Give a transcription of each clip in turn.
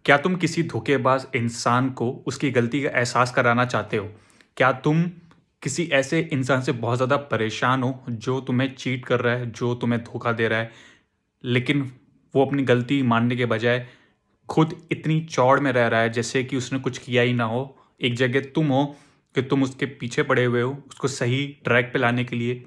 क्या तुम किसी धोखेबाज इंसान को उसकी गलती का एहसास कराना चाहते हो? क्या तुम किसी ऐसे इंसान से बहुत ज़्यादा परेशान हो जो तुम्हें चीट कर रहा है, जो तुम्हें धोखा दे रहा है, लेकिन वो अपनी गलती मानने के बजाय खुद इतनी चौड़ में रह रहा है जैसे कि उसने कुछ किया ही ना हो। एक जगह तुम हो कि तुम उसके पीछे पड़े हुए हो, उसको सही ट्रैक पे लाने के लिए।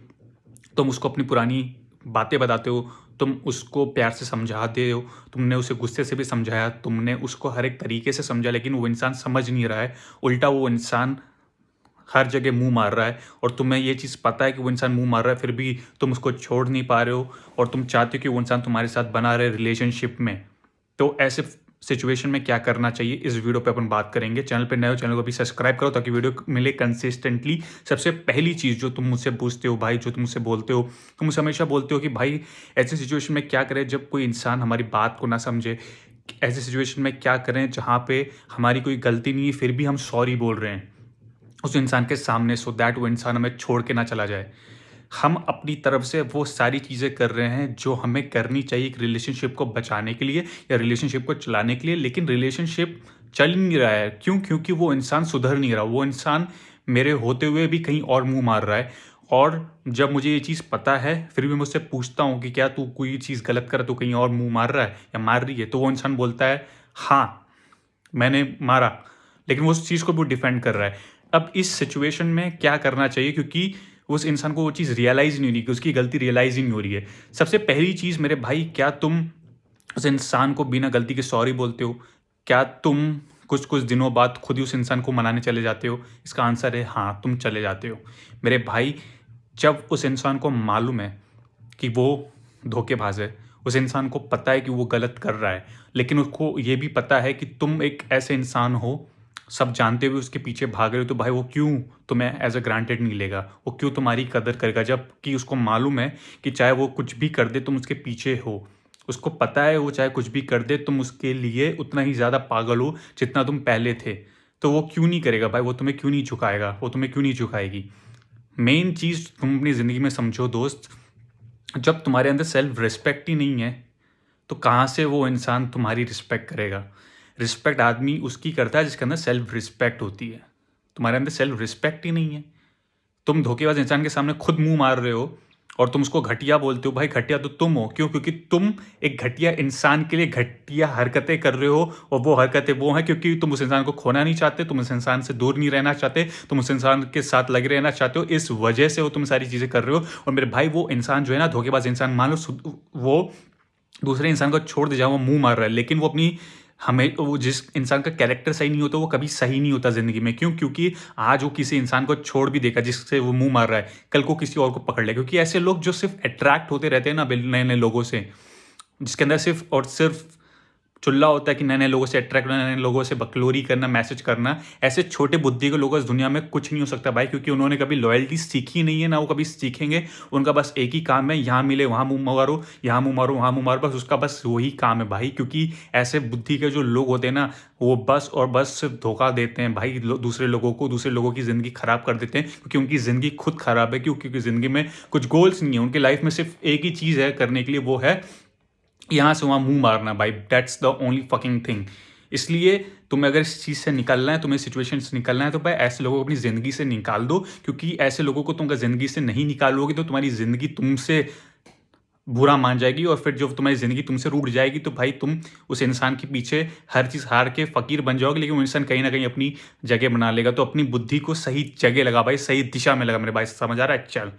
तुम उसको अपनी पुरानी बातें बताते हो, तुम उसको प्यार से समझाते हो, तुमने उसे गुस्से से भी समझाया, तुमने उसको हर एक तरीके से समझा, लेकिन वो इंसान समझ नहीं रहा है। उल्टा वो इंसान हर जगह मुँह मार रहा है और तुम्हें ये चीज़ पता है कि वो इंसान मुँह मार रहा है, फिर भी तुम उसको छोड़ नहीं पा रहे हो और तुम चाहते हो कि वो इंसान तुम्हारे साथ बना रहे रिलेशनशिप में। तो ऐसे सिचुएशन में क्या करना चाहिए, इस वीडियो पे अपन बात करेंगे। चैनल पे नए हो, चैनल को भी सब्सक्राइब करो ताकि वीडियो मिले कंसिस्टेंटली। सबसे पहली चीज़ जो तुम मुझसे पूछते हो भाई, जो तुम मुझसे बोलते हो, तुम मुझसे हमेशा बोलते हो कि भाई ऐसी सिचुएशन में क्या करें जब कोई इंसान हमारी बात को ना समझे? ऐसी सिचुएशन में क्या करें जहाँ पे हमारी कोई गलती नहीं है, फिर भी हम सॉरी बोल रहे हैं उस इंसान के सामने, सो दैट वो इंसान हमें छोड़ के ना चला जाए। हम अपनी तरफ से वो सारी चीज़ें कर रहे हैं जो हमें करनी चाहिए एक रिलेशनशिप को बचाने के लिए या रिलेशनशिप को चलाने के लिए, लेकिन रिलेशनशिप चल ही नहीं रहा है। क्यों? क्योंकि वो इंसान सुधर नहीं रहा। वो इंसान मेरे होते हुए भी कहीं और मुँह मार रहा है और जब मुझे ये चीज़ पता है, फिर भी मैं उससे पूछता हूँ कि क्या तू कोई चीज़ गलत कर रहा है, तू कहीं और मुँह मार रहा है या मार रही है? तो वो इंसान बोलता है, हाँ, मैंने मारा, लेकिन वो उस चीज़ को भी डिफेंड कर रहा है। अब इस सिचुएशन में क्या करना चाहिए, क्योंकि उस इंसान को वो चीज़ रियलाइज़ नहीं हो रही कि उसकी गलती रियलाइज़ ही नहीं हो रही है। सबसे पहली चीज़ मेरे भाई, क्या तुम उस इंसान को बिना गलती के सॉरी बोलते हो? क्या तुम कुछ-कुछ दिनों बाद खुद ही उस इंसान को मनाने चले जाते हो? इसका आंसर है हाँ, तुम चले जाते हो। मेरे भाई, जब उस इंसान को मालूम है कि वो धोखेबाज है, उस इंसान को पता है कि वो गलत कर रहा है, लेकिन उसको ये भी पता है कि तुम एक ऐसे इंसान हो, सब जानते हुए उसके पीछे भाग रहे हो, तो भाई वो क्यों तुम्हें एज़ अ ग्रांटेड नहीं लेगा? वो क्यों तुम्हारी कदर करेगा? जबकि उसको मालूम है कि चाहे वो कुछ भी कर दे, तुम उसके पीछे हो। उसको पता है वो चाहे कुछ भी कर दे, तुम उसके लिए उतना ही ज़्यादा पागल हो, जितना तुम पहले थे। तो वो क्यों नहीं करेगा भाई? वो तुम्हें क्यों नहीं झुकाएगा? वो तुम्हें क्यों नहीं झुकाएगी? मेन चीज़ तुम अपनी ज़िंदगी में समझो दोस्त, जब तुम्हारे अंदर सेल्फ रिस्पेक्ट ही नहीं है, तो कहाँ से वो इंसान तुम्हारी रिस्पेक्ट करेगा? रिस्पेक्ट आदमी उसकी करता है जिसके अंदर सेल्फ रिस्पेक्ट होती है। तुम्हारे अंदर सेल्फ रिस्पेक्ट ही नहीं है। तुम धोखेबाज इंसान के सामने खुद मुँह मार रहे हो और तुम उसको घटिया बोलते हो। भाई घटिया तो तुम हो। क्यों? क्योंकि तुम एक घटिया इंसान के लिए घटिया हरकतें कर रहे हो और वो हरकतें वो हैं क्योंकि तुम उस इंसान को खोना नहीं चाहते, तुम उस इंसान से दूर नहीं रहना चाहते, तुम उस इंसान के साथ लगे रहना चाहते हो। इस वजह से वो तुम सारी चीज़ें कर रहे हो। और मेरे भाई, वो इंसान जो है ना, धोखेबाज इंसान, मान लो वो दूसरे इंसान को छोड़ दे, जहाँ वो मुँह मार रहा है, लेकिन वो अपनी हमें वो जिस इंसान का कैरेक्टर सही नहीं होता, वो कभी सही नहीं होता ज़िंदगी में। क्यों? क्योंकि आज वो किसी इंसान को छोड़ भी देगा जिससे वो मुँह मार रहा है, कल को किसी और को पकड़ लेगा। क्योंकि ऐसे लोग जो सिर्फ़ अट्रैक्ट होते रहते हैं ना नए-नए लोगों से, जिसके अंदर सिर्फ़ और सिर्फ़ चुल्ला होता है कि नए-नए लोगों से अट्रैक्ट होना, नए-नए लोगों से बकलोरी करना, मैसेज करना। ऐसे छोटे बुद्धि के लोगों इस दुनिया में कुछ नहीं हो सकता भाई, क्योंकि उन्होंने कभी लॉयल्टी सीखी नहीं है, ना वो कभी सीखेंगे। उनका बस एक ही काम है, यहाँ मिले वहाँ मुँह मारो, यहाँ मुँह मारो, वहाँ मुँह मारो, बस उसका बस वही काम है भाई। क्योंकि ऐसे बुद्धि के जो लोग होते हैं ना, वो बस और बस सिर्फ़ धोखा देते हैं भाई दूसरे लोगों को, दूसरे लोगों की ज़िंदगी खराब कर देते हैं, क्योंकि उनकी ज़िंदगी खुद खराब है। क्यों? क्योंकि ज़िंदगी में कुछ गोल्स नहीं है, उनकी लाइफ़ में सिर्फ़ एक ही चीज़ है करने के लिए, वो है यहाँ से वहाँ मुँह मारना भाई। That's the only fucking thing. इसलिए तुम्हें अगर इस चीज़ से निकलना है, तुम्हें सिचुएशन से निकलना है, तो भाई ऐसे लोगों को अपनी ज़िंदगी से निकाल दो। क्योंकि ऐसे लोगों को तुम अगर ज़िंदगी से नहीं निकालोगे तो तुम्हारी ज़िंदगी तुमसे बुरा मान जाएगी और फिर जब तुम्हारी ज़िंदगी तुमसे रूठ जाएगी तो भाई तुम उस इंसान के पीछे हर चीज़ हार के फ़कीर बन जाओगे, लेकिन वो इंसान कहीं न कहीं अपनी जगह बना लेगा। तो अपनी बुद्धि को सही जगह लगा भाई, सही दिशा में लगा मेरे भाई। समझ आ रहा है? चल।